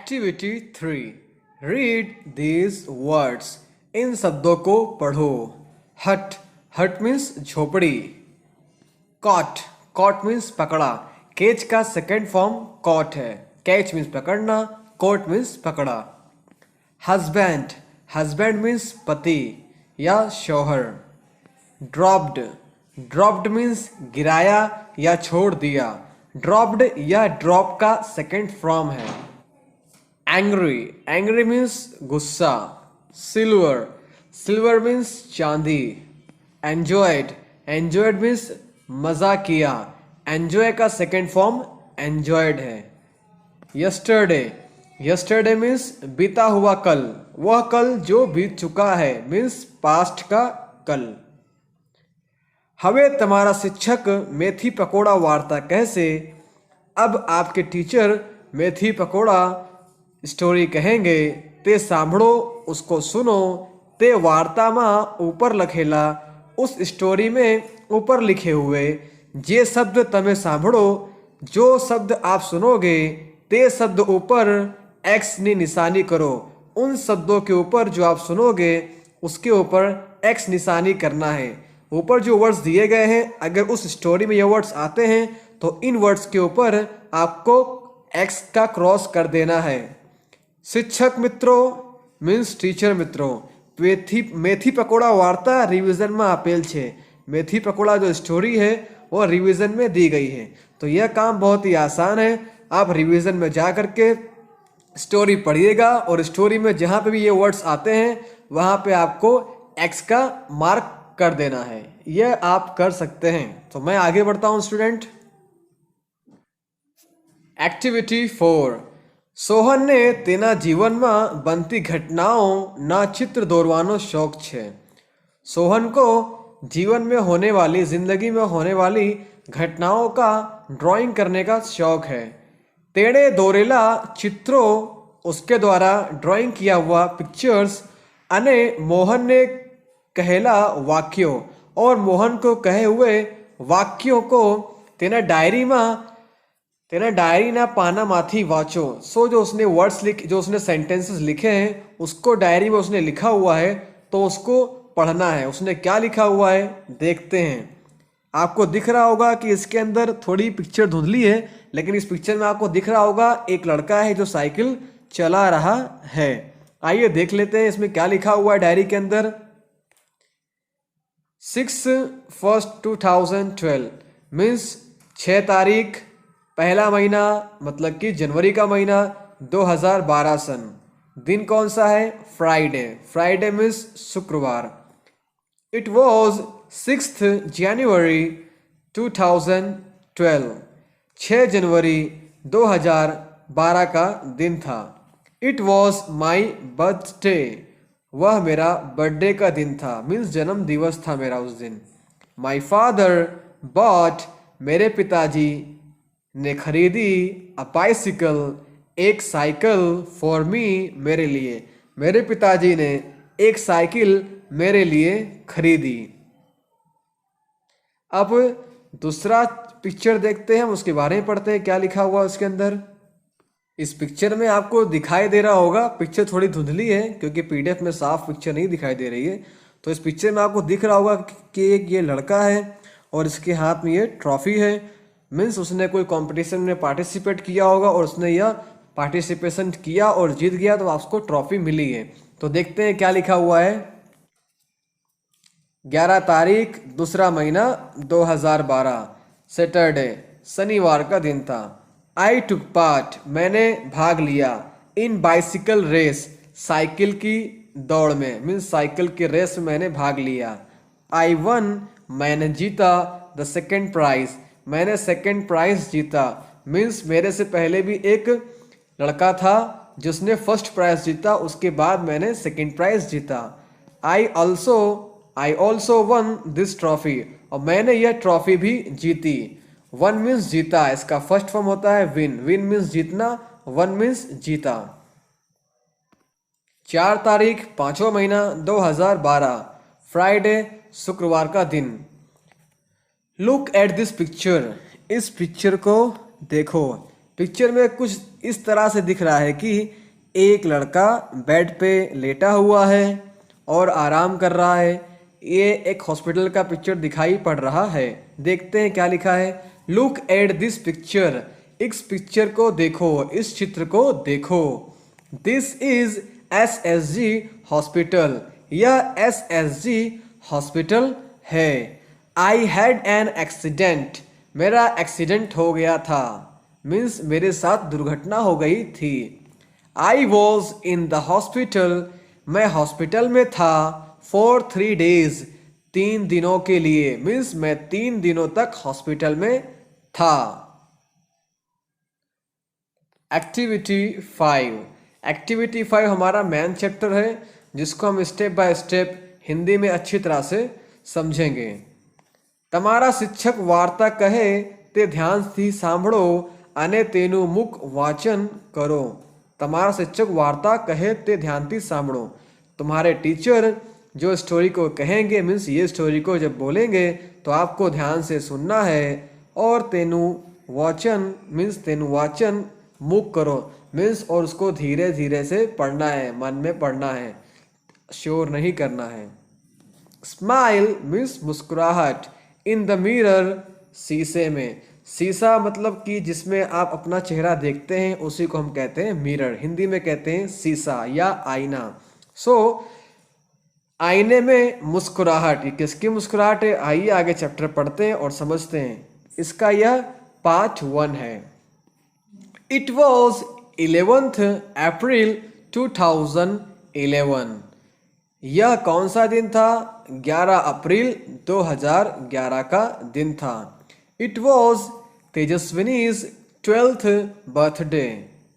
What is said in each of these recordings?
Activity 3 read these words. इन शब्दों को पढ़ो। हट, हट मीन्स झोपड़ी। कॉट, कॉट मीन्स पकड़ा। केच का सेकेंड फॉर्म कॉट है। कैच मीन्स पकड़ना, कोट मीन्स पकड़ा। हस्बैंड, हस्बैंड मीन्स पति या शौहर। ड्रॉप्ड, ड्रॉप्ड मीन्स गिराया या छोड़ दिया। ड्रॉप्ड या ड्रॉप का सेकेंड फॉर्म है। एंग्री, एंग्री मीन्स गुस्सा। सिल्वर, सिल्वर मीन्स चांदी। एंजॉयड, एंजॉयड मीन्स मजा किया। एंजॉय का सेकेंड फॉर्म एंजॉयड है। यस्टरडे, यस्टरडे मीन्स बीता हुआ कल। वह कल जो बीत चुका है मीन्स पास्ट का कल। હવે તમારા શિક્ષક મેથી પકોડા વાર્તા કહેશે। अब आपके टीचर मेथी पकोड़ा स्टोरी कहेंगे। ते सांभळो, उसको सुनो। ते वार्ता में ऊपर लखेला उस स्टोरी में ऊपर लिखे हुए जे शब्द तमे सांभळो, जो शब्द आप सुनोगे ते शब्द ऊपर एक्स नी निशानी करो। उन शब्दों के ऊपर जो आप सुनोगे उसके ऊपर एक्स निशानी करना है। ऊपर जो वर्ड्स दिए गए हैं, अगर उस स्टोरी में ये वर्ड्स आते हैं तो इन वर्ड्स के ऊपर आपको एक्स का क्रॉस कर देना है। शिक्षक मित्रों मीन्स टीचर मित्रों, मेथी पकोड़ा वार्ता रिवीजन में आपेल छे। मेथी पकोड़ा जो स्टोरी है वो रिवीजन में दी गई है। तो यह काम बहुत ही आसान है। आप रिवीजन में जा करके स्टोरी पढ़िएगा और स्टोरी में जहाँ पे भी ये वर्ड्स आते हैं वहाँ पे आपको एक्स का मार्क कर देना है। यह आप कर सकते हैं। तो मैं आगे बढ़ता हूँ स्टूडेंट। एक्टिविटी 4 સોહનને તેના જીવનમાં બનતી घटनाओं चित्र દોરવાનો शौक છે। सोहन को जीवन में होने वाली, जिंदगी में होने वाली घटनाओं का ड्राइंग करने का शौक है। तेड़े दौरेला चित्रों, उसके द्वारा ड्राइंग किया हुआ पिक्चर्स अने मोहन ने कहेला वाक्यों और मोहन को कहे हुए वाक्यों को तेना डायरी ना पाना माथी वाचो। सो जो उसने वर्ड्स जो उसने सेंटेंसेस लिखे हैं उसको डायरी में उसने लिखा हुआ है, तो उसको पढ़ना है। उसने क्या लिखा हुआ है देखते हैं। आपको दिख रहा होगा कि इसके अंदर थोड़ी पिक्चर धुंधली है, लेकिन इस पिक्चर में आपको दिख रहा होगा एक लड़का है जो साइकिल चला रहा है। आइए देख लेते हैं इसमें क्या लिखा हुआ है डायरी के अंदर। 6/1/2012 मीन्स 6 तारीख पहला महीना, मतलब कि जनवरी का महीना 2012 सन। दिन कौन सा है? फ्राइडे। फ्राइडे मीन्स शुक्रवार। It was 6th January 2012। 6 जनवरी 2012 का दिन था। It was my birthday. वह मेरा बर्थडे का दिन था, मीन्स जन्म दिवस था मेरा उस दिन। माई फादर बॉट, मेरे पिताजी ने खरीदी अ बाइसिकल, एक साइकिल, फॉर मी, मेरे लिए। मेरे पिताजी ने एक साइकिल मेरे लिए खरीदी। अब दूसरा पिक्चर देखते हैं, हम उसके बारे में पढ़ते हैं क्या लिखा हुआ उसके अंदर। इस पिक्चर में आपको दिखाई दे रहा होगा, पिक्चर थोड़ी धुंधली है क्योंकि पीडीएफ में साफ पिक्चर नहीं दिखाई दे रही है। तो इस पिक्चर में आपको दिख रहा होगा कि एक ये लड़का है और इसके हाथ में ये ट्रॉफी है। मीन्स उसने कोई कंपटीशन में पार्टिसिपेट किया होगा और उसने यह पार्टिसिपेशन किया और जीत गया, तो उसको ट्रॉफी मिली है। तो देखते हैं क्या लिखा हुआ है। 11 तारीख दूसरा महीना 2012 सैटरडे, शनिवार का दिन था। आई टुक पार्ट, मैंने भाग लिया। इन बाइसिकल रेस, साइकिल की दौड़ में, मीन्स साइकिल की रेस में मैंने भाग लिया। आई वन, मैंने जीता। द सेकेंड प्राइज, मैंने सेकेंड प्राइज जीता। मीन्स मेरे से पहले भी एक लड़का था जिसने फर्स्ट प्राइज जीता, उसके बाद मैंने सेकेंड प्राइज जीता। I also one this trophy, और मैंने यह ट्रॉफी भी जीती। वन मीन्स जीता, इसका फर्स्ट फॉर्म होता है विन। विन मीन्स जीतना, वन मीन्स जीता। 4 तारीख 5वां महीना 2012 फ्राइडे, शुक्रवार का दिन। लुक एट दिस पिक्चर, इस पिक्चर को देखो। पिक्चर में कुछ इस तरह से दिख रहा है कि एक लड़का बेड पे लेटा हुआ है और आराम कर रहा है। ये एक हॉस्पिटल का पिक्चर दिखाई पड़ रहा है। देखते हैं क्या लिखा है। लुक एट दिस पिक्चर, इस पिक्चर को देखो, इस चित्र को देखो। दिस इज SSG हॉस्पिटल, यह SSG हॉस्पिटल है। आई हैड एन एक्सीडेंट, मेरा एक्सीडेंट हो गया था, मीन्स मेरे साथ दुर्घटना हो गई थी। I was in the hospital, मैं हॉस्पिटल में था। फॉर 3 days, 3 दिनों के लिए, मीन्स मैं 3 दिनों तक हॉस्पिटल में था। एक्टिविटी 5, एक्टिविटी 5 हमारा मैन चैप्टर है, जिसको हम स्टेप बाय स्टेप हिंदी में अच्छी तरह से समझेंगे। તમારા શિક્ષક વાર્તા કહે તે ધ્યાનથી સાંભળો અને તેનું મુખ વાંચન કરો। તમારા શિક્ષક વાર્તા કહે તે ध्यानથી સાંભળો। तुम्हारे टीचर जो स्टोरी को कहेंगे, मीन्स ये स्टोरी को जब बोलेंगे तो आपको ध्यान से सुनना है। और तेनु वाचन मीन्स तेनु वाचन मुख करो, मीन्स और उसको धीरे धीरे से पढ़ना है, मन में पढ़ना है, शोर नहीं करना है। स्माइल मीन्स मुस्कुराहट। इन द मिरर, शीशे में। शीशा मतलब कि जिसमें आप अपना चेहरा देखते हैं उसी को हम कहते हैं मिरर, हिंदी में कहते हैं शीशा या आईना। सो आईने में मुस्कुराहट, ये किसकी मुस्कुराहट है? आइए आगे चैप्टर पढ़ते हैं और समझते हैं। इसका यह पार्ट 1 है। इट वॉज 11th अप्रैल 2011। यह कौन सा दिन था? 11 अप्रैल 2011 का दिन था। It was Tejaswini's 12th birthday.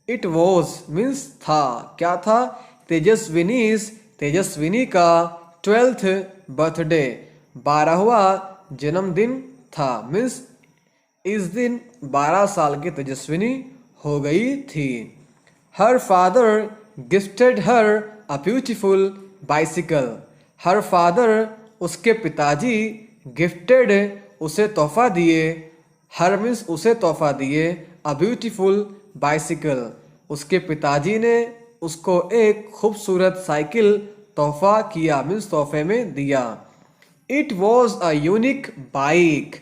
It was means था, क्या था? तेजस्विनीज, तेजस्विनी का 12th बर्थडे, 12वां जन्मदिन था। मीन्स इस दिन 12 साल की तेजस्विनी हो गई थी। Her father gifted her a beautiful bicycle. Her father, उसके पिताजी, गिफ्टेड, उसे तोहफा दिए। हर मीन्स उसे तोहफा दिए, अ ब्यूटीफुल बाइसिकल, उसके पिताजी ने उसको एक खूबसूरत साइकिल तोहफा किया, मीन्स तोहफे में दिया। It was a unique bike.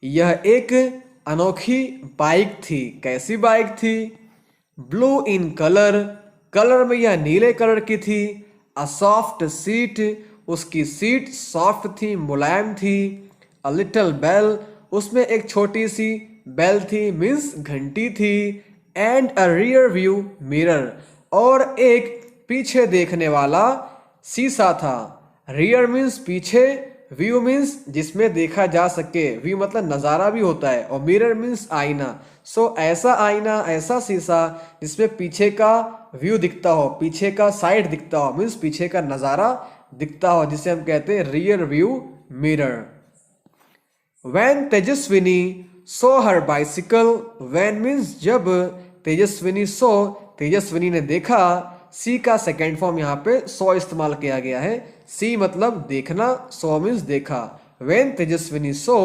यह एक अनोखी बाइक थी। कैसी बाइक थी? ब्लू इन कलर, कलर में यह नीले कलर की थी। अ सॉफ्ट सीट, उसकी सीट सॉफ्ट थी, मुलायम थी। अ लिटिल बेल, उसमें एक छोटी सी बेल थी, मीन्स घंटी थी। And a rear view mirror, और एक पीछे देखने वाला शीशा था। रियर मीन्स पीछे, व्यू मीन्स जिसमें देखा जा सके, व्यू मतलब नज़ारा भी होता है, और मिरर मीन्स आईना। सो ऐसा आईना, ऐसा शीशा जिसमें पीछे का व्यू दिखता हो, पीछे का साइड दिखता हो, मीन्स पीछे का नज़ारा दिखता हो, जिसे हम कहते हैं rear view mirror. When Tejaswini so her bicycle, when means जब, तेजस्विनी सो, तेजस्विनी ने देखा। सी का सेकेंड फॉर्म यहाँ पे सो इस्तेमाल किया गया है। सी मतलब देखना, सो मीन्स देखा। when तेजस्विनी सो,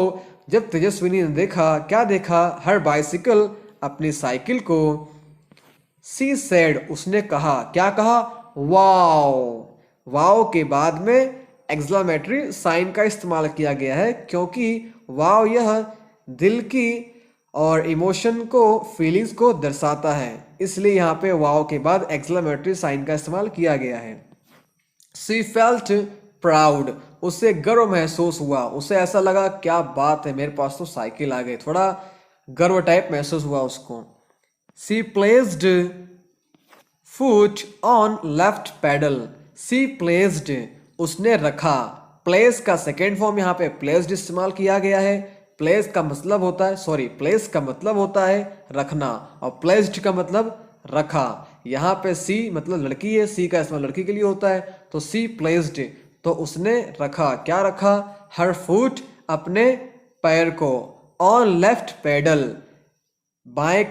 जब तेजस्विनी ने देखा, क्या देखा? हर बाइसिकल, अपनी साइकिल को। सी सेड, उसने कहा, क्या कहा? वाओ। वाओ के बाद में एक्सक्लेमेटरी साइन का इस्तेमाल किया गया है, क्योंकि वाओ यह दिल की और इमोशन को, फीलिंग्स को दर्शाता है, इसलिए यहाँ पे वाओ के बाद एक्सक्लेमेटरी साइन का इस्तेमाल किया गया है। सी फेल्ट प्राउड, उसे गर्व महसूस हुआ, उसे ऐसा लगा क्या बात है, मेरे पास तो साइकिल आ गई, थोड़ा गर्व टाइप महसूस हुआ उसको। She placed foot on left pedal. She placed, उसने रखा। प्लेस का सेकेंड फॉर्म यहाँ पे प्लेस्ड इस्तेमाल किया गया है। प्लेस का मतलब होता है, प्लेस का मतलब होता है रखना, और प्लेस्ड का मतलब रखा। यहाँ पे सी मतलब लड़की है, सी का इस्तेमाल लड़की के लिए होता है, तो सी प्लेस्ड, तो उसने रखा। क्या रखा? हर फुट, अपने पैर को। ऑन लेफ्ट पैडल, बाएं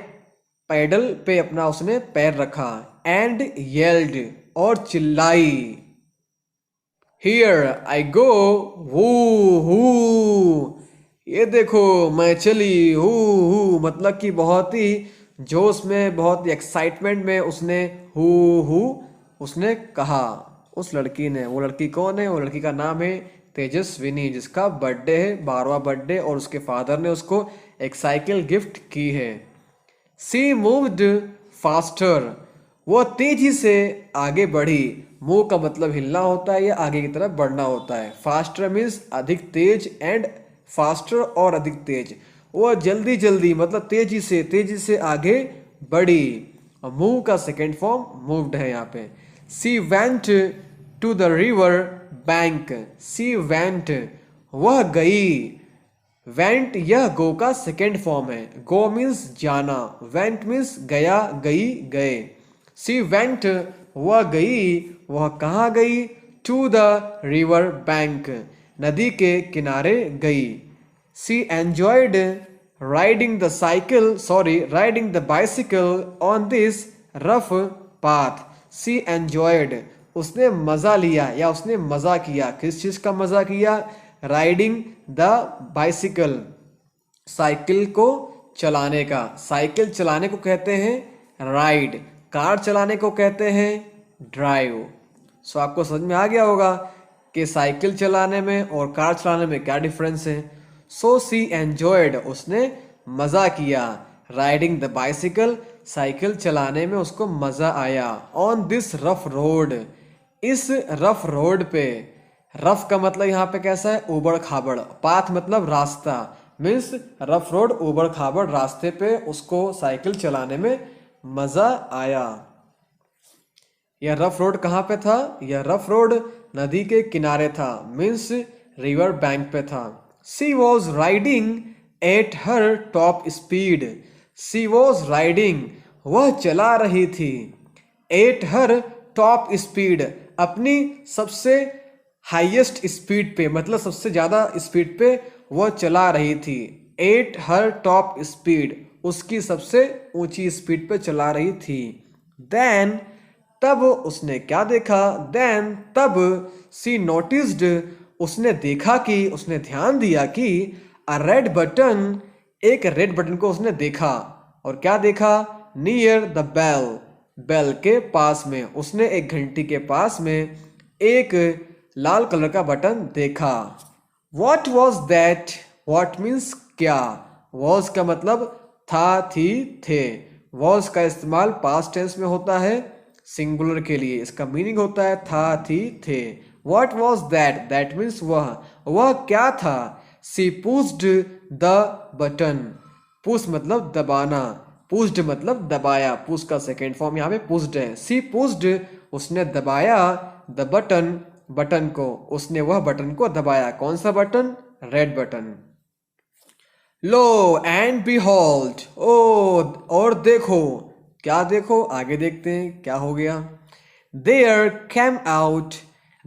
पैडल पे अपना उसने पैर रखा। एंड येल्ड, और चिल्लाई। हियर आई गो, हू हू, ये देखो मैं चली, हू हू, मतलब कि बहुत ही जोश में, बहुत एक्साइटमेंट में उसने हु उसने कहा, उस लड़की ने। वो लड़की कौन है? वो लड़की का नाम है तेजस्विनी, जिसका बर्थडे है, 12वां बर्थडे, और उसके फादर ने उसको एक साइकिल गिफ्ट की है। सी मूव्ड फास्टर, वो तेजी से आगे बढ़ी। मूव का मतलब हिलना होता है या आगे की तरफ बढ़ना होता है। फास्टर मीन्स अधिक तेज, एंड फास्टर और अधिक तेज। वो जल्दी जल्दी मतलब तेजी से आगे बढ़ी। मूव का सेकेंड फॉर्म मूव्ड है यहाँ पे। She went to the river bank, she went वह गई। वेंट यह गो का सेकेंड फॉर्म है। गो मीन्स जाना, वेंट मीन्स गया, गई, गए। सी वेंट वह गई, वह कहाँ गई? टू द रिवर बैंक, नदी के किनारे गई। She enjoyed riding the bicycle on this rough path. She enjoyed उसने मजा लिया या उसने मजा किया। किस चीज का मजा किया? राइडिंग द बाइसिकल, साइकिल को चलाने का। साइकिल चलाने को कहते हैं राइड, कार चलाने को कहते हैं ड्राइव। सो आपको समझ में आ गया होगा कि साइकिल चलाने में और कार चलाने में क्या डिफरेंस है। सो सी एंजॉयड उसने मजा किया। राइडिंग द बाइसिकल साइकिल चलाने में उसको मजा आया। ऑन दिस रफ रोड, इस रफ रोड पे। रफ का मतलब यहाँ पे कैसा है? उबड़ खाबड़। पाथ मतलब रास्ता, मीन्स रफ रोड, उबड़ खाबड़ रास्ते पे उसको साइकिल चलाने में मजा आया। यह रफ रोड कहाँ पे था? यह रफ रोड नदी के किनारे था, मीन्स रिवर बैंक पे था। She was riding at her top speed, she was riding वह चला रही थी। एट हर टॉप स्पीड अपनी सबसे हाईएस्ट स्पीड पे, मतलब सबसे ज्यादा स्पीड पे वह चला रही थी। एट हर टॉप स्पीड उसकी सबसे ऊंची स्पीड पे चला रही थी। देन तब उसने क्या देखा? देन तब सी नोटिस्ड उसने देखा कि, उसने ध्यान दिया कि अ रेड बटन, एक रेड बटन को उसने देखा। और क्या देखा? नियर द बेल, बेल के पास में। उसने एक घंटी के पास में एक लाल कलर का बटन देखा। What was that? What means क्या। वॉज का मतलब था, थी, थे। वॉज का इस्तेमाल पास्ट टेंस में होता है सिंगुलर के लिए। इसका मीनिंग होता है था, थी, थे। What was that? That means वह क्या था? सी पुश्ड द बटन, पुश मतलब दबाना, पुश्ड मतलब दबाया। पुश का सेकेंड फॉर्म यहाँ पे पुश्ड है। सी पुश्ड उसने दबाया, द बटन बटन को, उसने वह बटन को दबाया। कौन सा button? Red button. Lo and behold, ओ और देखो। क्या देखो? आगे देखते हैं क्या हो गया। देयर कैम आउट,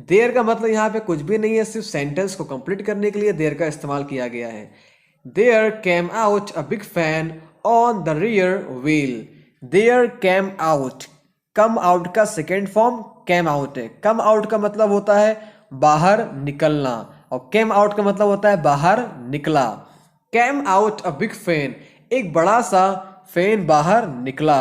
देयर का मतलब यहाँ पे कुछ भी नहीं है, सिर्फ सेंटेंस को कंप्लीट करने के लिए देयर का इस्तेमाल किया गया है। There came out a big fan on the rear wheel. There came out, come out का सेकेंड फॉर्म कैम आउट है। कम आउट का मतलब होता है बाहर निकलना, और कैम आउट का मतलब होता है बाहर निकला। Came out a big fan, एक बड़ा सा फैन बाहर निकला।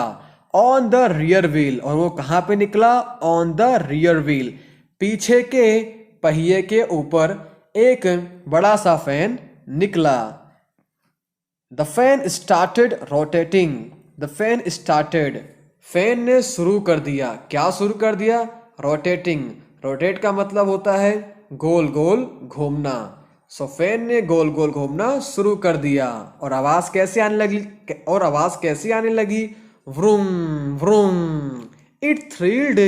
ऑन द रियर व्हील, और वो कहाँ पे निकला? ऑन द रियर व्हील, पीछे के पहिए के ऊपर एक बड़ा सा फैन निकला। The fan started rotating, the fan started, fan ने शुरू कर दिया। क्या शुरू कर दिया? रोटेटिंग। रोटेट का मतलब होता है गोल गोल घूमना। सो फैन ने गोल गोल घूमना शुरू कर दिया। और आवाज कैसे आने लगी? और आवाज कैसी आने लगी? Vroom vroom. It thrilled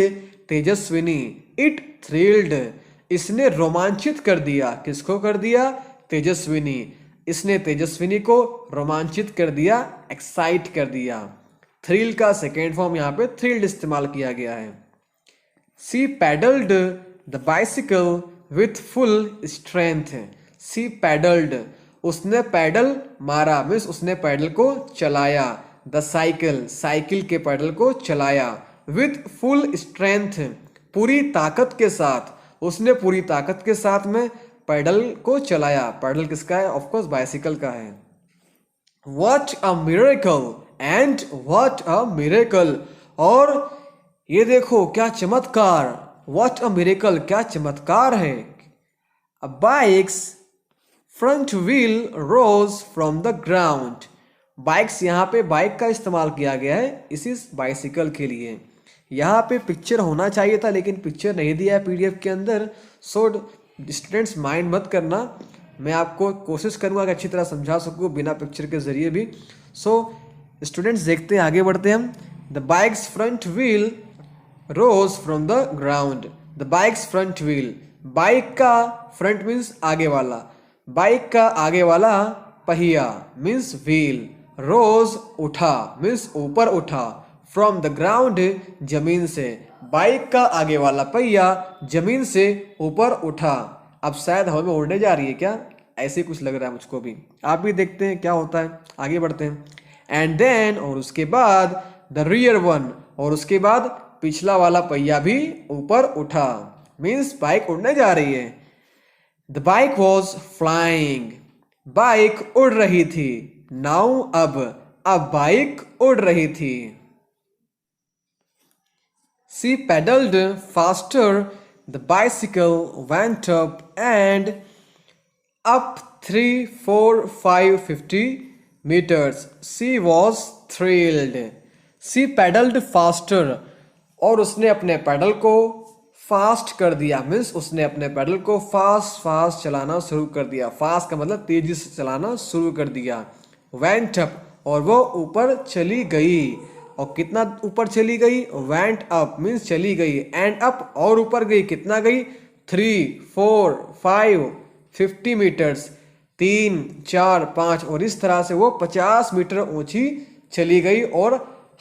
Tejaswini, it thrilled, इसने रोमांचित कर दिया। किसको कर दिया? तेजस्विनी। इसने तेजस्विनी को रोमांचित कर दिया, एक्साइट कर दिया। थ्रिल का सेकेंड फॉर्म यहाँ पे थ्रिल्ड इस्तेमाल किया गया है। She pedalled the bicycle with full strength, she pedalled, उसने पैडल मारा, मीन्स उसने पैडल को चलाया। द साइकिल, साइकिल के पैडल को चलाया। विथ फुल स्ट्रेंथ, पूरी ताकत के साथ, उसने पूरी ताकत के साथ में पैडल को चलाया। पैडल किसका है? ऑफकोर्स बाइसिकल का है। What a miracle and what a miracle, और ये देखो क्या चमत्कार, व्हाट अ मिरेकल, क्या चमत्कार है। A bike's front wheel rose from the ground. Bikes, यहाँ पे बाइक का इस्तेमाल किया गया है इसी बाइसिकल के लिए। यहाँ पे पिक्चर होना चाहिए था लेकिन पिक्चर नहीं दिया है पीडीएफ के अंदर। सो स्टूडेंट्स माइंड मत करना, मैं आपको कोशिश करूँगा कि अच्छी तरह समझा सकूँ बिना पिक्चर के ज़रिए भी। सो स्टूडेंट्स देखते हैं, आगे बढ़ते हैं हम। The bike's front wheel rose from the ground. The bike's front wheel, bike का फ्रंट मीन्स आगे वाला, बाइक का आगे वाला पहिया मीन्स व्हील, रोज उठा मीन्स ऊपर उठा, फ्रॉम द ग्राउंड जमीन से, बाइक का आगे वाला पहिया जमीन से ऊपर उठा। अब शायद हवा में उड़ने जा रही है क्या, ऐसे कुछ लग रहा है मुझको भी। आप भी देखते हैं क्या होता है, आगे बढ़ते हैं। एंड देन, और उसके बाद, द रियर वन, और उसके बाद पिछला वाला पहिया भी ऊपर उठा, मीन्स बाइक उड़ने जा रही है। The bike was flying, bike उड़ रही थी। नाउ अब बाइक उड़ रही थी। She pedalled faster, the bicycle went up and up 3, 4, 5, 50 meters. She was thrilled. She paddled faster, और उसने अपने पैडल को फास्ट कर दिया, मीन्स उसने अपने पैडल को फास्ट चलाना शुरू कर दिया। फास्ट का मतलब तेजी से चलाना शुरू कर दिया। वेंट अप, और वो ऊपर चली गई, और कितना ऊपर चली गई, वेंट अप मीन्स चली गई, एंड अप और ऊपर गई, कितना गई, 3, 4, 5, 50 मीटर्स, 3, 4, 5, और इस तरह से वो 50 मीटर ऊंची चली गई और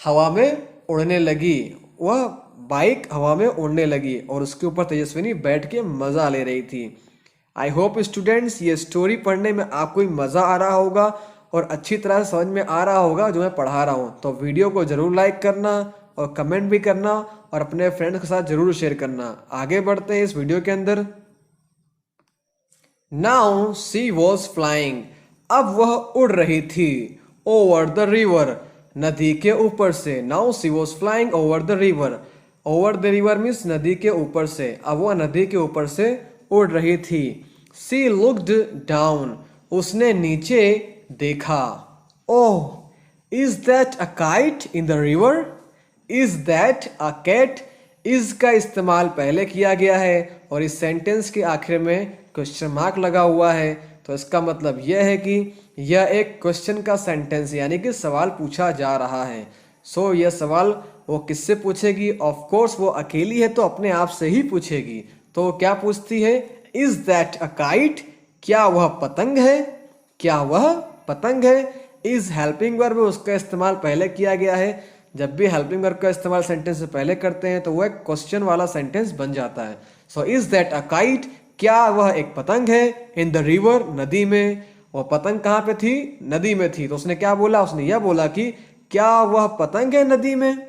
हवा में उड़ने लगी। वह बाइक हवा में उड़ने लगी और उसके ऊपर तेजस्विनी बैठ के मज़ा ले रही थी। आई होप स्टूडेंट्स ये स्टोरी पढ़ने में आपको मज़ा आ रहा होगा और अच्छी तरह से समझ में आ रहा होगा जो मैं पढ़ा रहा हूँ। तो वीडियो को ज़रूर लाइक करना और कमेंट भी करना और अपने फ्रेंड्स के साथ ज़रूर शेयर करना। आगे बढ़ते हैं इस वीडियो के अंदर। नाउ शी वॉज फ्लाइंग, अब वह उड़ रही थी। ओवर द रिवर, नदी के ऊपर से। Now she was flying over the river, over the river means नदी के ऊपर से। अब वह नदी के ऊपर से उड़ रही थी। शी लुक्ड डाउन, उसने नीचे देखा। Oh, is that a kite in the river, is that a cat, is का इस्तेमाल पहले किया गया है और इस सेंटेंस के आखिर में क्वेश्चन मार्क लगा हुआ है, तो इसका मतलब यह है कि यह एक क्वेश्चन का सेंटेंस यानी कि सवाल पूछा जा रहा है। सो यह सवाल वो किससे पूछेगी, ऑफ कोर्स वो अकेली है तो अपने आप से ही पूछेगी। तो क्या पूछती है, इज दैट अ काइट, क्या वह पतंग है, क्या वह पतंग है। इज हेल्पिंग वर्ब, उसका इस्तेमाल पहले किया गया है। जब भी हेल्पिंग वर्ब का इस्तेमाल सेंटेंस से पहले करते हैं तो वह एक क्वेश्चन वाला सेंटेंस बन जाता है। So is that a kite, क्या वह एक पतंग है, इन द रिवर, नदी में। वह पतंग कहाँ पे थी, नदी में थी। तो उसने क्या बोला, उसने यह बोला कि क्या वह पतंग है नदी में।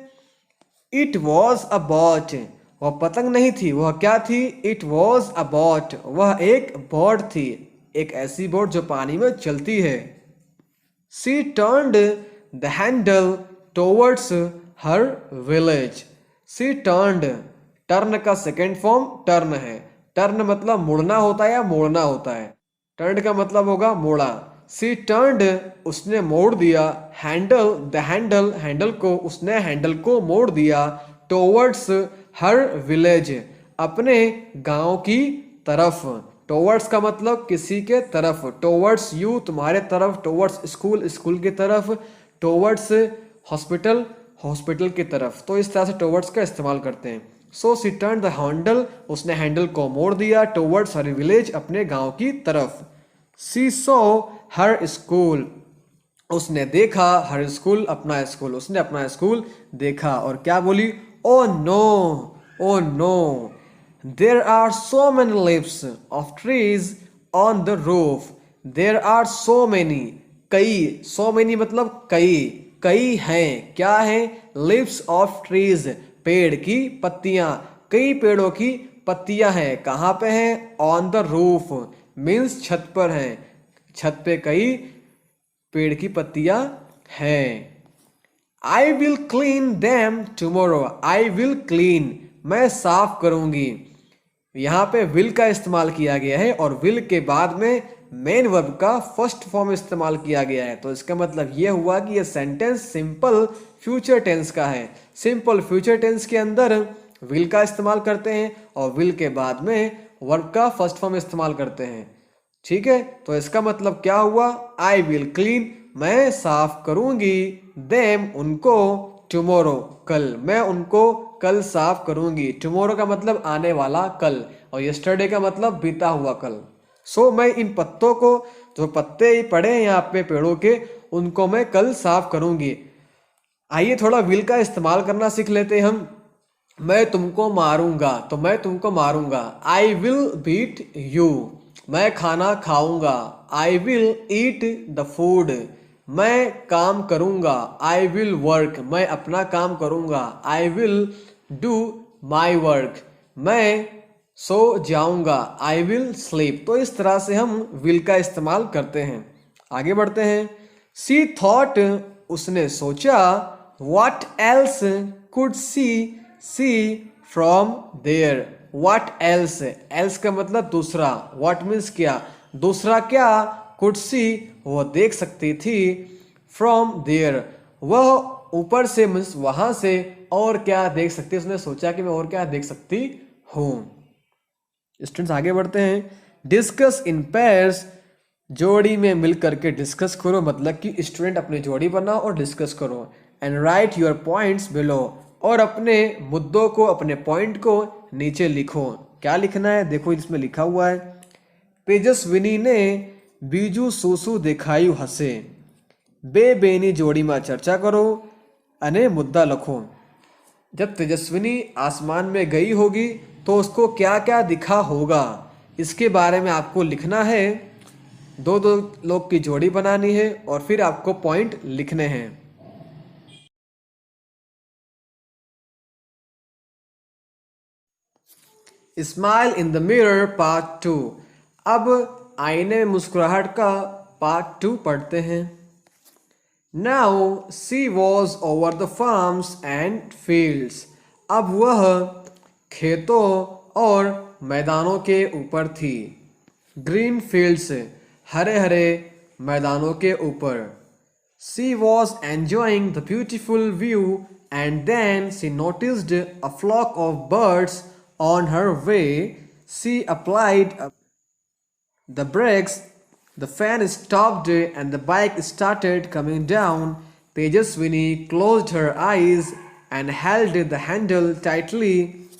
इट वॉज अ बॉट, वह पतंग नहीं थी, वह क्या थी, इट वॉज अ बॉट, वह एक बोट थी, एक ऐसी बोट जो पानी में चलती है। She turned the handle towards her village. She turned, turn का सेकेंड फॉर्म टर्न है। टर्न मतलब मुड़ना होता है या मोड़ना होता है। टर्न का मतलब होगा मोड़ा। सी टर्न्ड, उसने मोड़ दिया। हैंडल, द हैंडल, हैंडल को, उसने हैंडल को मोड़ दिया। टोवर्ड्स हर विलेज, अपने गांव की तरफ। टोवर्ड्स का मतलब किसी के तरफ। टोवर्ड्स यू, तुम्हारे तरफ। टोवर्ड्स स्कूल, स्कूल की तरफ। टोवर्ड्स हॉस्पिटल, हॉस्पिटल की तरफ। तो इस तरह से टोवर्ड्स का इस्तेमाल करते हैं। सो सी टर्न द हैंडल, उसने हैंडल को मोड़ दिया। टोवर्ड्स हर विलेज, अपने गांव की तरफ। सी सो हर स्कूल, उसने देखा। हर स्कूल, अपना स्कूल, उसने अपना स्कूल देखा। और क्या बोली, oh no, oh no, there are so many leaves of trees on the roof. There are so many, कई, सो मेनी मतलब कई, कई हैं, क्या है, लीव्स ऑफ ट्रीज, पेड़ की पत्तियां, कई पेड़ों की पत्तियां हैं। कहाँ पे हैं, ऑन द रूफ मीन्स छत पर हैं। छत पे कई पेड़ की पत्तियां हैं। I will clean them tomorrow. I will clean, मैं साफ करूंगी। यहाँ पे विल का इस्तेमाल किया गया है और विल के बाद में मेन वर्ब का फर्स्ट फॉर्म इस्तेमाल किया गया है। तो इसका मतलब ये हुआ कि ये सेंटेंस सिंपल फ्यूचर टेंस का है। सिंपल फ्यूचर टेंस के अंदर विल का इस्तेमाल करते हैं और विल के बाद में वर्ब का फर्स्ट फॉर्म इस्तेमाल करते हैं। ठीक है, तो इसका मतलब क्या हुआ, आई विल क्लीन, मैं साफ करूंगी, देम, उनको, टुमारो, कल, मैं उनको कल साफ करूंगी। टुमारो का मतलब आने वाला कल और यस्टरडे का मतलब बीता हुआ कल। सो मैं इन पत्तों को, जो पत्ते पड़े हैं यहाँ पे पेड़ों के, उनको मैं कल साफ करूंगी। आइए थोड़ा विल का इस्तेमाल करना सीख लेते हैं हम। मैं तुमको मारूंगा, तो मैं तुमको मारूंगा, आई विल बीट यू। मैं खाना खाऊंगा, I will eat the food. मैं काम करूंगा, आई विल वर्क, मैं अपना काम करूंगा, I will do my work. मैं सो जाऊंगा, आई विल स्लीप। तो इस तरह से हम विल का इस्तेमाल करते हैं। आगे बढ़ते हैं। सी थॉट, उसने सोचा, what else could see from there. What else, else का मतलब दूसरा, व्हाट मीन्स क्या, दूसरा क्या, कुड सी, वो देख सकती थी, फ्रॉम देयर, वह ऊपर से मीन्स वहां से, और क्या देख सकती, उसने सोचा कि मैं और क्या देख सकती हूं। स्टूडेंट्स आगे बढ़ते हैं। डिस्कस इन पेयर्स, जोड़ी में मिल करके डिस्कस करो, मतलब कि स्टूडेंट अपनी जोड़ी बनाओ और डिस्कस करो। And right your points below, और अपने मुद्दों को, अपने पॉइंट को नीचे लिखो। क्या लिखना है, देखो इसमें लिखा हुआ है, तेजस्विनी ने बीजू सूसू दिखायु हसे। बे बेनी जोड़ी में चर्चा करो अने मुद्दा लखो। जब तेजस्विनी आसमान में गई होगी तो उसको क्या क्या दिखा होगा, इसके बारे में आपको लिखना है। दो दो लोग की जोड़ी बनानी है और फिर आपको पॉइंट लिखने हैं। Smile in the mirror part 2। अब आईने में मुस्कुराहट का पार्ट 2 पढ़ते हैं। Now see was over the farms and fields. अब वह खेतों और मैदानों के ऊपर थी। ग्रीन फील्ड्स, हरे हरे मैदानों के ऊपर। She was enjoying the beautiful view and then she noticed a flock of birds on her way. She applied the brakes. The fan stopped and the bike started coming down. Tejaswini closed her eyes and held the handle tightly,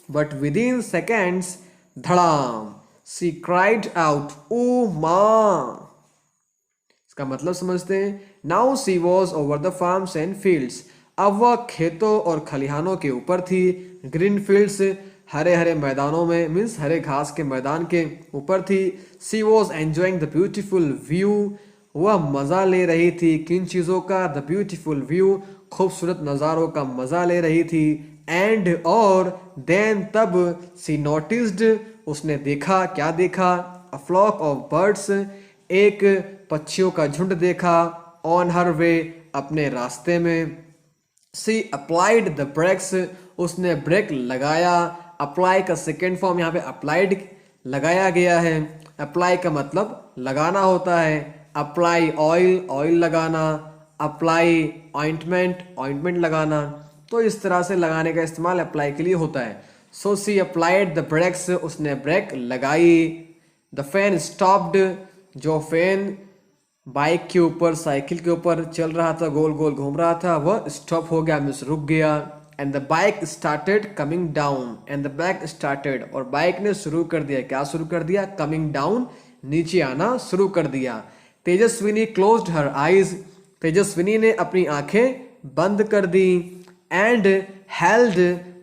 but within seconds, dhadam, she cried out, "Oh ma!" इसका मतलब समझते हैं। Now see was over the farms and fields. अब वह खेतों और खलिहानों के ऊपर थी। ग्रीन फील्ड्स, हरे हरे मैदानों में, मीन्स हरे घास के मैदान के ऊपर थी। She was enjoying the beautiful view, वह मज़ा ले रही थी किन चीज़ों का, द ब्यूटिफुल व्यू, खूबसूरत नज़ारों का मज़ा ले रही थी। एंड, और, देन, तब, सी नोटिस्ड, उसने देखा, क्या देखा, अ फ्लॉक ऑफ बर्ड्स, एक पक्षियों का झुंड देखा, ऑन हर वे, अपने रास्ते में। सी अप्लाइड द ब्रेक्स, उसने ब्रेक लगाया। अप्लाई का सेकेंड फॉर्म यहाँ पे अप्लाइड लगाया गया है। अप्लाई का मतलब लगाना होता है। अप्लाई ऑयल, ऑयल लगाना। अप्लाई ऑइंटमेंट, ऑइंटमेंट लगाना। तो इस तरह से लगाने का इस्तेमाल अप्लाई के लिए होता है। सो सी अप्लाइड द ब्रेक्स, उसने ब्रेक लगाई। द फैन स्टॉप्ड, जो फैन बाइक के ऊपर, साइकिल के ऊपर चल रहा था, गोल गोल घूम रहा था, वह स्टॉप हो गया, मीन्स रुक गया। And the bike started coming down, and the bike started, और बाइक ने शुरू कर दिया, क्या शुरू कर दिया, कमिंग डाउन, नीचे आना शुरू कर दिया। Tejaswini closed her eyes, Tejaswini ने अपनी आंखें बंद कर दी। And held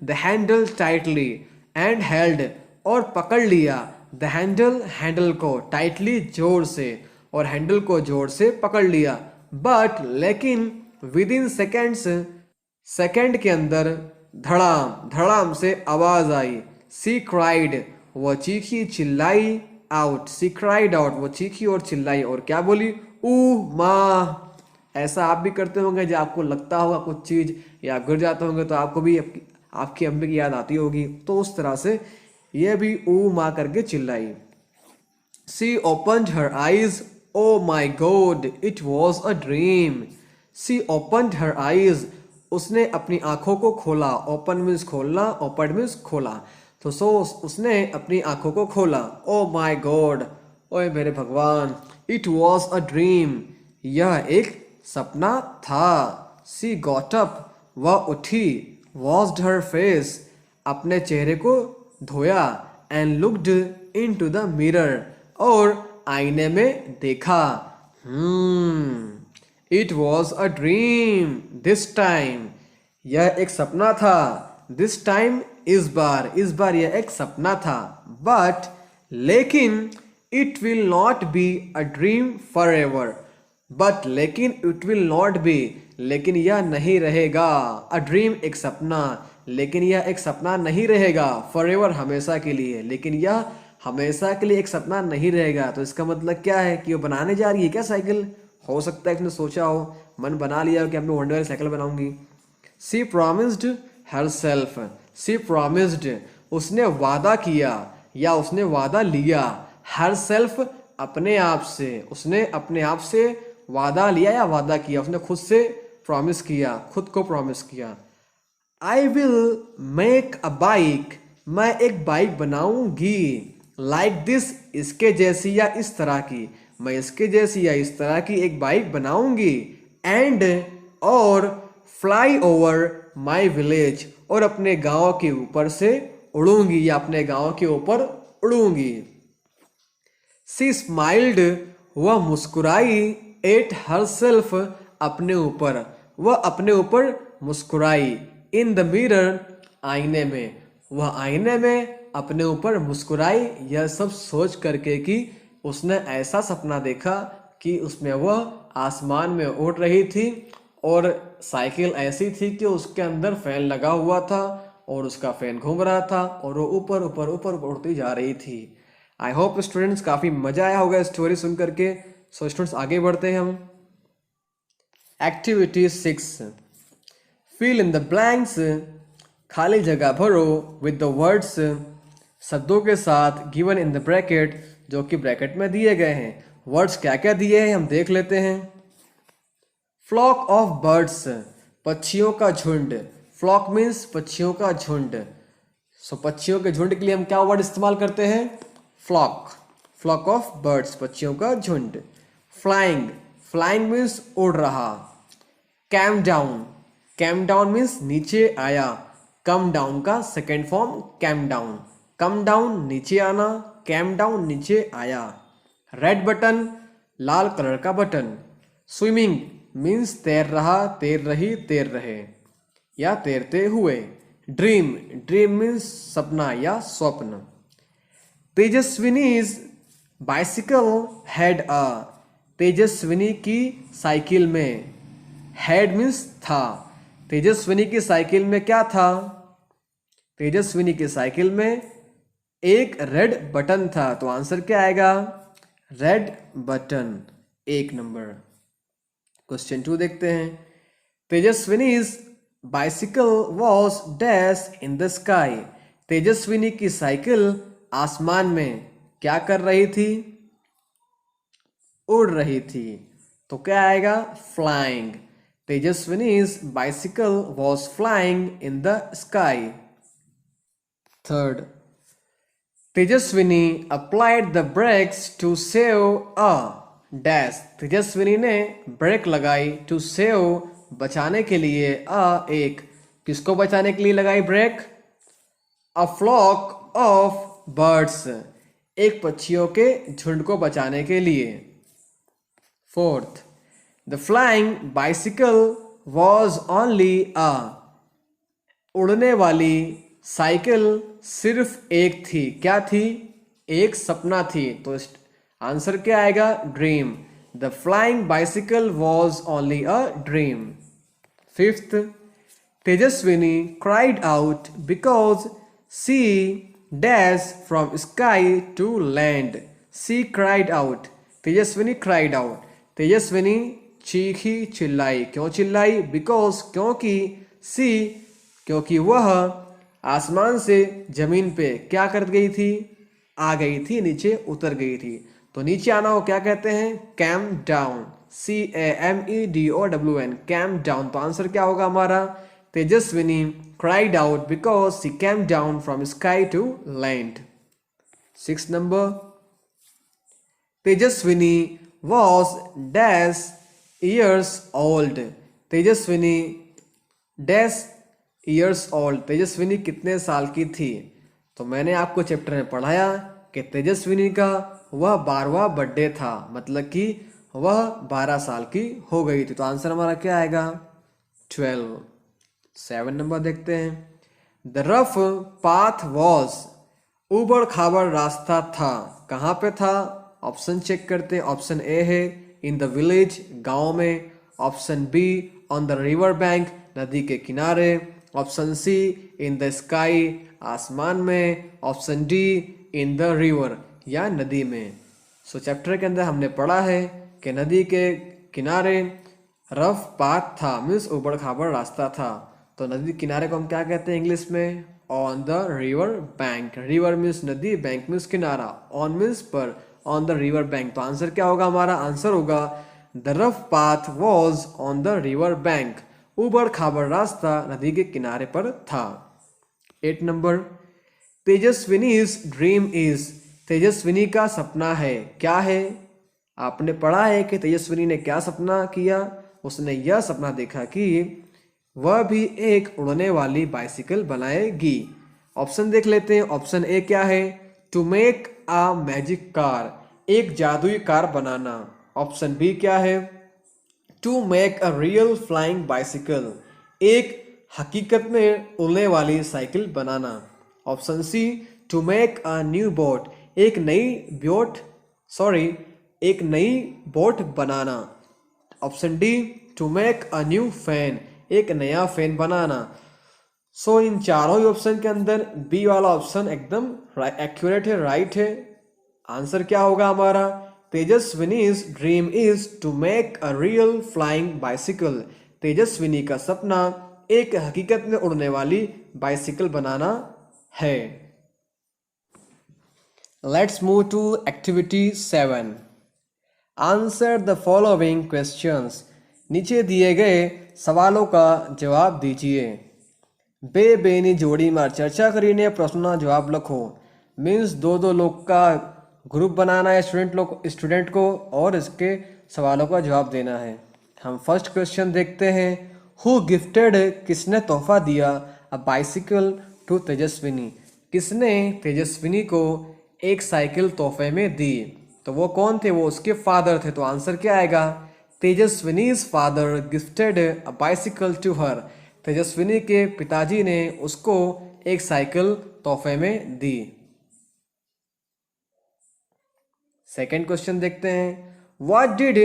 the handle tightly, and held, और पकड़ लिया, द हैंडल, हैंडल को, टाइटली, जोर से, और हैंडल को जोर से पकड़ लिया। बट, लेकिन, विद इन सेकेंड्स, सेकेंड के अंदर, धड़ाम, धड़ाम से आवाज आई। सी क्राइड, वह चीखी, चिल्लाई, आउट, सी क्राइड आउट, वो चीखी और चिल्लाई, और क्या बोली, ऊ माँ, ऐसा आप भी करते होंगे जब आपको लगता होगा कुछ चीज़ या गिर जाते होंगे तो आपको भी आपकी अम्मी की याद आती होगी, तो उस तरह से यह भी ऊ माँ करके चिल्लाई। She opened her eyes. Oh my God, it was a dream. She opened her eyes. उसने अपनी आंखों को खोला। Open means खोलना, opened means खोला। तो उसने अपनी आंखों को खोला। Oh my God, ओए मेरे भगवान। It was a dream. यह एक सपना था। She got up. वह उठी। Washed her face. अपने चेहरे को धोया। And looked into the mirror. और आईने में देखा। It was a dream this time. यह एक सपना था। दिस टाइम इस बार यह एक सपना था। बट लेकिन it will not be a dream for ever. But लेकिन इट विल नॉट बी, लेकिन यह नहीं रहेगा। अ ड्रीम एक सपना, लेकिन यह एक सपना नहीं रहेगा। फॉर एवर हमेशा के लिए, लेकिन यह हमेशा के लिए एक सपना नहीं रहेगा। तो इसका मतलब क्या है कि वो बनाने जा रही है क्या साइकिल? हो सकता है इसने सोचा हो, मन बना लिया हो कि अब मैं वंडर साइकिल बनाऊंगी। सी प्रॉमिस्ड हर सेल्फ। सी प्रॉमिस्ड उसने वादा किया या उसने वादा लिया। हर सेल्फ अपने आप से, उसने अपने आप से वादा लिया या वादा किया, उसने खुद से प्रॉमिस किया, खुद को प्रॉमिस किया। I will make a bike. मैं एक बाइक बनाऊंगी। लाइक दिस इसके जैसी या इस तरह की। मैं इसके जैसी या इस तरह की एक बाइक बनाऊंगी। एंड और फ्लाई ओवर माई विलेज और अपने गांव के ऊपर से उड़ूंगी या अपने गांव के ऊपर उड़ूंगी। सी स्माइल्ड वह मुस्कुराई। एट हर सेल्फ अपने ऊपर, वह अपने ऊपर मुस्कुराई। इन द मिरर आईने में, वह आईने में अपने ऊपर मुस्कुराई। यह सब सोच करके कि उसने ऐसा सपना देखा कि उसमें वह आसमान में उड़ रही थी और साइकिल ऐसी थी कि उसके अंदर फैन लगा हुआ था और उसका फैन घूम रहा था और वो ऊपर ऊपर ऊपर उड़ती जा रही थी। आई होप स्टूडेंट्स काफ़ी मज़ा आया होगा स्टोरी सुन करके। सो स्टूडेंट्स आगे बढ़ते हैं हम। Activity 6, fill in the blanks. खाली जगह भरो विद द वर्ड्स, शब्दों के साथ, गिवन इन द ब्रैकेट, जो कि ब्रैकेट में दिए गए हैं। वर्ड्स क्या क्या दिए हैं हम देख लेते हैं। फ्लॉक ऑफ बर्ड्स, पक्षियों का झुंड। फ्लॉक मीन्स पक्षियों का झुंड। सो पक्षियों के झुंड के लिए हम क्या वर्ड इस्तेमाल करते हैं? फ्लॉक। फ्लॉक ऑफ बर्ड्स, पक्षियों का झुंड। फ्लाइंग, फ्लाइंग मीन्स उड़ रहा। Came down, came down means नीचे आया। कम डाउन का second form came down. Come down नीचे आना, कैम डाउन नीचे आया। रेड बटन, लाल कलर का बटन। स्विमिंग मीन्स तैर रहा, तैर रही, तैर रहे या तैरते हुए। ड्रीम, ड्रीम मीन्स सपना या स्वप्न। Tejaswini's bicycle had a, Tejaswini की साइकिल में, हैड मीन्स था। तेजस्विनी की साइकिल में क्या था? तेजस्विनी की साइकिल में एक रेड बटन था। तो आंसर क्या आएगा? Red button, 1 number. क्वेश्चन 2 देखते हैं। Tejaswini's bicycle was dash in the sky. Tejaswini की साइकिल आसमान में क्या कर रही थी? उड़ रही थी। तो क्या आएगा? Flying. Tejaswini's bicycle was flying in the sky. Third, Tejaswini applied the brakes to save a dash. Tejaswini ने ब्रेक लगाई टू सेव बचाने के लिए। एक, किसको बचाने के लिए लगाई brake? A flock of birds, एक पक्षियों के झुंड को बचाने के लिए। Fourth, the flying bicycle was only a, उड़ने वाली साइकिल सिर्फ एक थी। क्या थी? एक सपना थी। तो आंसर क्या आएगा? Dream. The flying bicycle was only a dream. Fifth, Tejaswini cried out because she dash from sky to land. She cried out, Tejaswini cried out. Tejaswini चीखी चिल्लाई। क्यों चिल्लाई? बिकॉज क्योंकि, सी क्योंकि वह आसमान से जमीन पे क्या कर गई थी? आ गई थी, नीचे उतर गई थी। तो नीचे आना को क्या कहते हैं? Came down, CAMEDOWN, came down. तो आंसर क्या होगा हमारा? Tejaswini cried out because she came down from sky to land. 6 number, Tejaswini was dash years old. Tejaswini dash years old, Tejaswini कितने साल की थी? तो मैंने आपको चैप्टर में पढ़ाया कि तेजस्विनी का वह 12वां बर्थडे था, मतलब कि वह 12 साल की हो गई थी। तो आंसर हमारा क्या आएगा? 12। 7 नंबर देखते हैं। द रफ पाथ वॉज, उबड़ खाबड़ रास्ता था। कहाँ पे था? ऑप्शन चेक करते हैं। ऑप्शन ए है इन द विलेज, गांव में। Option B on the river bank, नदी के किनारे। Option C in the sky, आसमान में। Option D in the river, या नदी में। सो चैप्टर के अंदर हमने पढ़ा है कि नदी के किनारे रफ पाथ था, मीन्स उबड़ खाबड़ रास्ता था। तो नदी किनारे को हम क्या कहते हैं इंग्लिश में? On the river bank. River means नदी, बैंक मीन्स किनारा, ऑन मीन्स पर, ऑन द रिवर बैंक। तो आंसर क्या होगा हमारा? आंसर होगा the rough path was on the river bank. उबड़ खाबड़ रास्ता नदी के किनारे पर था। 8 number, Tejaswini's dream is, Tejaswini का सपना है। क्या है? आपने पढ़ा है कि तेजस्विनी ने क्या सपना किया? उसने यह सपना देखा कि वह भी एक उड़ने वाली बाइसिकल बनाएगी। ऑप्शन देख लेते हैं। ऑप्शन ए क्या है? To make a magic car, एक जादुई कार बनाना। ऑप्शन बी क्या है? To make a real flying bicycle, एक हकीकत में उड़ने वाली साइकिल बनाना। Option C to make a new boat, एक नई बोट बनाना। Option D to make a new fan, एक नया फैन बनाना। सो इन चारों ही ऑप्शन के अंदर बी वाला ऑप्शन एकदम एक्यूरेट है, राइट है। आंसर क्या होगा हमारा? Tejaswini's dream is to make a real flying bicycle, Tejaswini का सपना एक हकीकत में उड़ने वाली बाइसिकल बनाना है। Let's move to activity 7। Answer the following questions, नीचे दिए गए सवालों का जवाब दीजिए। बेबेनी जोड़ी में चर्चा करीने प्रश्नों जवाब लिखो। मीन्स दो लोग का ग्रुप बनाना है स्टूडेंट को और इसके सवालों का जवाब देना है। हम फर्स्ट क्वेश्चन देखते हैं। हु गिफ्टेड, किसने तोहफा दिया अ बाइसिकल टू तेजस्विनी, किसने तेजस्विनी को एक साइकिल तोहफे में दी? तो वो कौन थे? वो उसके फादर थे। तो आंसर क्या आएगा? Tejaswini's father gifted a bicycle to her, Tejaswini के पिताजी ने उसको एक साइकिल तोहफे में दी। सेकेंड क्वेश्चन देखते हैं। What did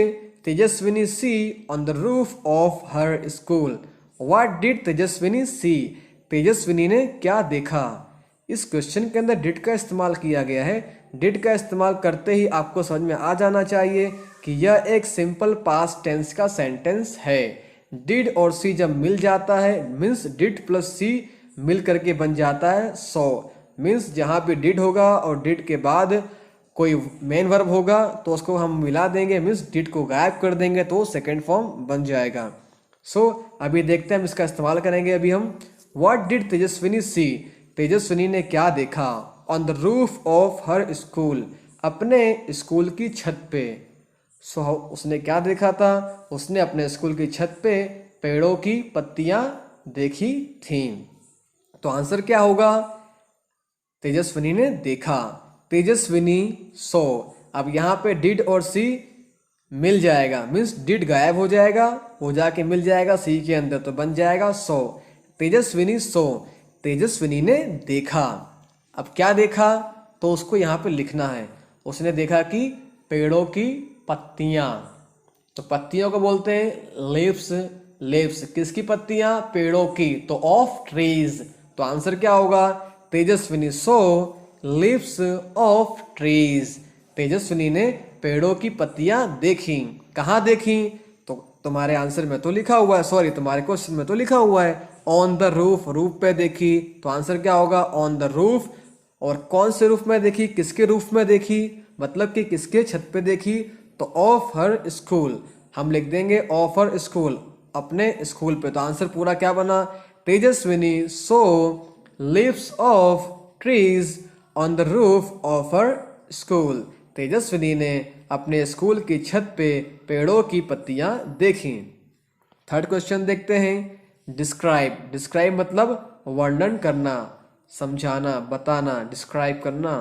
Tejaswini see on the roof of her school, what did Tejaswini see, Tejaswini ने क्या देखा? इस क्वेश्चन के अंदर डिड का इस्तेमाल किया गया है। डिड का इस्तेमाल करते ही आपको समझ में आ जाना चाहिए कि यह एक सिंपल पास्ट टेंस का सेंटेंस है। डिड और सी जब मिल जाता है मीन्स डिड प्लस सी मिल करके बन जाता है सो। मीन्स जहाँ पे डिड होगा और डिड के बाद कोई मेन वर्ब होगा तो उसको हम मिला देंगे, मीन्स डिड को गायब कर देंगे तो सेकेंड फॉर्म बन जाएगा। सो अभी देखते हैं हम इसका इस्तेमाल करेंगे। अभी हम what did Tejaswini see, Tejaswini ने क्या देखा on the roof of her school, अपने स्कूल की छत पे। सो उसने क्या देखा था? उसने अपने स्कूल की छत पे पेड़ों की पत्तियां देखी थीं। तो आंसर क्या होगा? तेजस्विनी ने देखा, तेजस्विनी सो। अब यहाँ पे डिड और सी मिल जाएगा, मीन्स डिड गायब हो जाएगा, हो जाके मिल जाएगा सी के अंदर तो बन जाएगा सो। तेजस्विनी सो, तेजस्विनी ने देखा। अब क्या देखा? तो उसको यहाँ पे लिखना है। उसने देखा कि पेड़ों की पत्तियां, तो पत्तियों को बोलते हैं लीव्स। लीव्स किसकी पत्तियां? पेड़ों की, तो ऑफ ट्रीज। तो आंसर क्या होगा? Tejaswini saw leaves of trees, Tejaswini ने पेड़ों की पत्तियां देखी। कहाँ देखी? तो तुम्हारे आंसर में तो लिखा हुआ है, सॉरी तुम्हारे क्वेश्चन में तो लिखा हुआ है ऑन द रूफ, रूफ पे देखी, तो आंसर क्या होगा ऑन द रूफ। और कौन से रूफ में देखी, किसके रूफ में देखी, मतलब कि किसके छत पे देखी, तो ऑफ हर स्कूल, हम लिख देंगे ऑफ हर स्कूल, अपने स्कूल पे। तो आंसर पूरा क्या बना, Tejaswini saw leaves of trees on the roof of her school. Tejaswini ने अपने स्कूल की छत पे पेड़ों की पत्तियां देखी। थर्ड क्वेश्चन देखते हैं, डिस्क्राइब, डिस्क्राइब मतलब वर्णन करना, समझाना, बताना, डिस्क्राइब करना।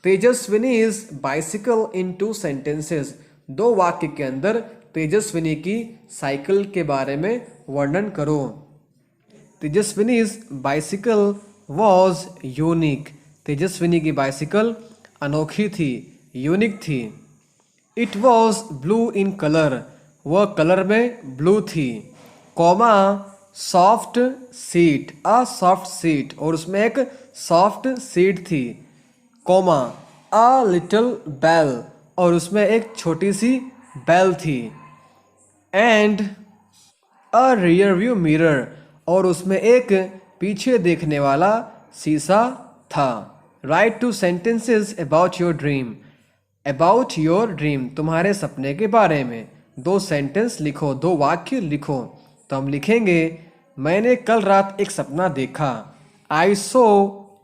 तेजस्विनीज बाइसिकल इन 2 सेंटेंसेस, 2 वाक्य के अंदर तेजस्विनी की साइकिल के बारे में वर्णन करो। Tejaswini's bicycle was unique, Tejaswini की बाइसिकल अनोखी थी, यूनिक थी। It was blue in colour, वह कलर में ब्लू थी। Comma soft seat, a soft seat, और उसमें एक सॉफ्ट सीट थी। कॉमा अ लिटिल बेल, और उसमें एक छोटी सी बेल थी। And a rear view mirror, और उसमें एक पीछे देखने वाला शीशा था। Right 2 sentences about your dream, about your dream तुम्हारे सपने के बारे में 2 सेंटेंस लिखो, 2 वाक्य लिखो। तो हम लिखेंगे मैंने कल रात एक सपना देखा, आई सो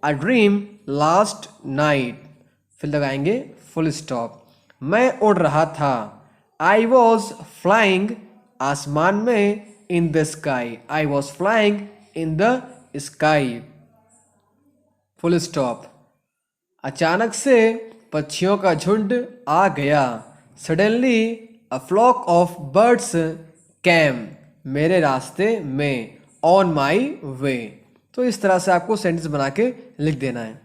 अ ड्रीम लास्ट नाइट, फिर लगाएंगे फुल स्टॉप। मैं उड़ रहा था, आई वॉज फ्लाइंग, आसमान में, in the sky, I was flying in the sky, full stop. अचानक से पक्षियों का झुंड आ गया, suddenly a flock of birds came, मेरे रास्ते में, ऑन माई वे। तो इस तरह से आपको सेंटेंस बना के लिख देना है।